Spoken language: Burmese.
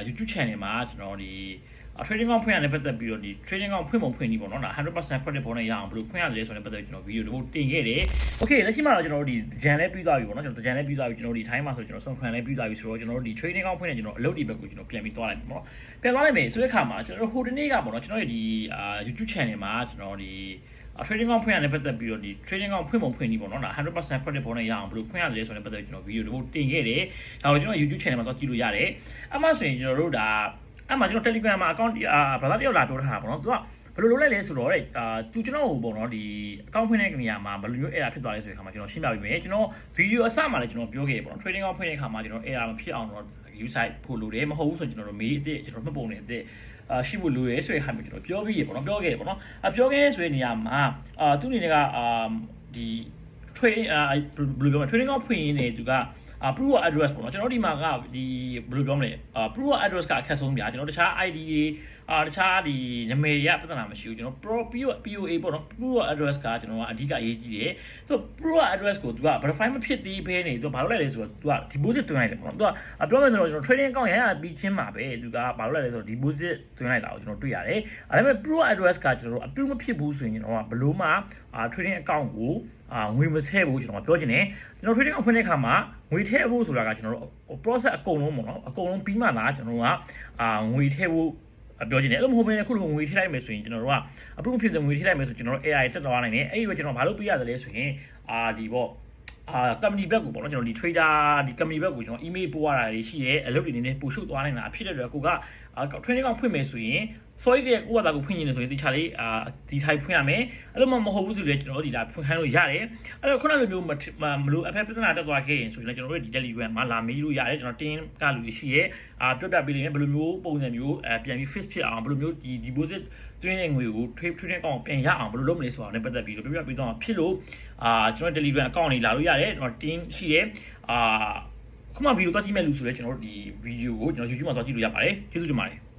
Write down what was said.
YouTube channel မှာကျွန်တော်ဒီ trading account ဖွင့်ရတဲ့ပတ်သက်ပြီးတော့ဒီ trading account ဖွင့်ပုံဖွင့်နည်းပေါ့နော်ဒါ 100% credit ပေါ်နဲ့ရအောင်ဘယ်လိုဖွင့်ရလဲဆိုတဲ့ပတ်သက်ပြီးကျွန်တော်ဗီဒီယိုတစ်ပုဒ်တင်ခဲ့တယ် Okay လက်ရှိမှာတော့ကျွန်တော်တို့ဒီဂျန်လဲပြီးသွားပြီပေါ့နော်ကျွန်တော်ဂျန်လဲပြီးသွားပြီကျွန်တော်ဒီ time မှာဆိုကျွန်တော်ဆုံးခံလဲပြီးသွားပြီဆိုတော့ကျွန်တော်တို့ဒီ trading account ဖွင့်နေကျွန်တော်အလုပ်ဒီဘက်ကိုကျွန်တော်ပြန်ပြီးသွားလိုက်ပြီပေါ့နော်ပြန်သွားလိုက်မယ်ဆိုတဲ့အခါမှာကျွန်တော်ဟိုတနေ့ကပေါ့နော်ကျွန်တော်ရဲ့ဒီ YouTube channel မှာကျွန်တော်ဒီtrading account ဖွင့်ရတဲ့ပတ်သက်ပြီးတော့ဒီ trading account ဖွင့်ပုံဖွင့်နည်းပေါ့နော်ဒါ 100% credit ပေါ်နဲ့ရအောင်ဘယ်လိုဖွင့်ရလဲဆိုတဲ့ပတ်သက်ပြီးကျွန်တော်ဗီဒီယိုတစ်ပုဒ်တင်ခဲ့တယ်ဒါကိုကျွန်တော် YouTube channel မှာတော့ကြည့်လို့ရတယ်အမှဆိုရင်ကျွန်တော်တို့ဒါအမှကျွန်တော် Telegram မှာ account ဘာသာတယောက်လာပြောထားတာပေါ့နော်သူကဘယ်လိုလုပ်လိုက်လဲဆိုတော့သူကျွန်တော်ဟိုပေါ့နော်ဒီ account ဖွင့်တဲ့နေရာမှာဘယ်လိုမျိုး error ဖြစ်သွားလဲဆိုတဲ့အခါမှာကျွန်တော်ရှင်းပြပေးမယ်ကျွန်တော်ဗီဒီယိုအစမှာလည်းကျွန်တော်ပြောခဲ့ပေါ့နော် trading account ဖွင့်တဲ့အခါမှာကျွန်တော် error မဖြစ်အောင်တော့ website ဖို့လိုတယ်မဟုတ်ဘူးဆိုရင်ကျွန်တော်တို့မေးအစ်ကျွန်တော်မှတ်ပုံနေအစ်ရှိဖို့လိုရဲဆိုတဲ့ဟာမျိုးကျွန်တော်ပြောပြီးရပေါ့နော်ပြောခဲ့ပေါ့နော်ပြောခဲ့ဆိုတဲ့နေရာမှာသူ့အနေနဲ့ကဒီ trading ဘယ်လိုပြောမလဲ trading account ဖွင့်ရင်းနေသူကproof of address ပေါ့နော်ကျွန်တော်ဒီမှာကဒီဘယ်လိုပြောမလဲproof of address ကအခက်ဆုံးပြကျွန်တော်တခြား ID တွေတခြားဒီနာမည်တွေကပြဿနာမရှိဘူးကျွန်တော် POA ပေါ့နော် proof of address ကကျွန်တော်ကအဓိကအရေးကြီးတယ်ဆိုတော့ proof of address ကိုသူက verify မဖြစ်သေးဘဲနေသူကဘာလုပ်လိုက်လဲဆိုတော့သူက deposit သွင်းလိုက်တယ်ပေါ့နော်သူကပြောမယ်ဆိုတော့ကျွန်တော် trading account ရရပြီးချင်းမှာပဲသူကဘာလုပ်လိုက်လဲဆိုတော့ deposit သွင်းလိုက်တာကိုကျွန်တော်တွေ့ရတယ်ဒါပေမဲ့ proof of address ကကျွန်တော်တို့ approve မဖြစ်ဘူးဆိုရင်ကျွန်တော်ကဘလို့မှ trading account ကိုငွေမထည့်ဘူးကျွန်တော်ပြောချင်တယ်ကျွန်တော် trading account ဖွင့်တဲ့အခါမှာငွေထည့်ဖို့ဆိုတာကကျွန်တော်တို့ process အကုန်လုံးပေါ့နော်အကုန်လုံးပြီးမှလာကျွန်တော်တို့ကငွေထည့်ဖို့ပြောချင်တယ်အဲ့လိုမဟုတ်ဘဲခုလိုငွေထည့်လိုက်မယ်ဆိုရင်ကျွန်တော်တို့က approve ဖြစ်တဲ့ငွေထည့်လိုက်မယ်ဆိုကျွန်တော်တို့ AI တက်သွားနိုင်တယ်အဲ့ဒီတော့ကျွန်တော်ဘာလို့ပြရတယ်လဲဆိုရင်ဒီပေါ့company ဘက်ကိုပေါ့နော်ကျွန်တော်ဒီ trader ဒီ company ဘက်ကိုကျွန်တော် email ပို့ရတာတွေရှိတယ်အလုပ်တွေနေနေပို့ရှုပ်သွားနိုင်တာဖြစ်တဲ့အတွက်ကိုက training ကောင်ဖွင့်မယ်ဆိုရင် sorry တဲ့ကိုကတာကိုဖွင့်နေတယ်ဆိုရင်တခြားလေးဒီ type ဖွင့်ရမယ်အဲ့လိုမှမဟုတ်ဘူးဆိုရင်ကျွန်တော်တို့ဒီလာဖွင့်ခိုင်းလို့ရတယ်အဲ့တော့ခုနလိုမျိုးမလို့အဖက်ပြဿနာတက်သွားခဲ့ရင်ဆိုရင်ကျွန်တော်တို့ဒီ Telegram မှာလာမေးလို့ရတယ်ကျွန်တော်တင်းကလူရှိရဲတွက်ပြပေးလိမ့်မယ်ဘယ်လိုမျိုးပုံစံမျိုးပြန်ပြီး fix ဖြစ်အောင်ဘယ်လိုမျိုးဒီ deposit သွင်းတဲ့ငွေကို trade ကောင်ပြန်ရအောင်ဘယ်လိုလုပ်မလဲဆိုတာနဲ့ပတ်သက်ပြီးတော့ပြပြပေးတော့ဖြစ်လို့ကျွန်တော် Telegram account လေးလာလို့ရတယ်ကျွန်တော်တင်းရှိရဲခုမှဗီဒီယိုသွားကြည့်မဲ့လူဆိုလဲကျွန်တော်တို့ဒီဗီဒီယိုကိုကျွန်တော် YouTube မှာသွားကြည့်လို့ရပါတယ်ကျေးဇူးတင်ပါတယ်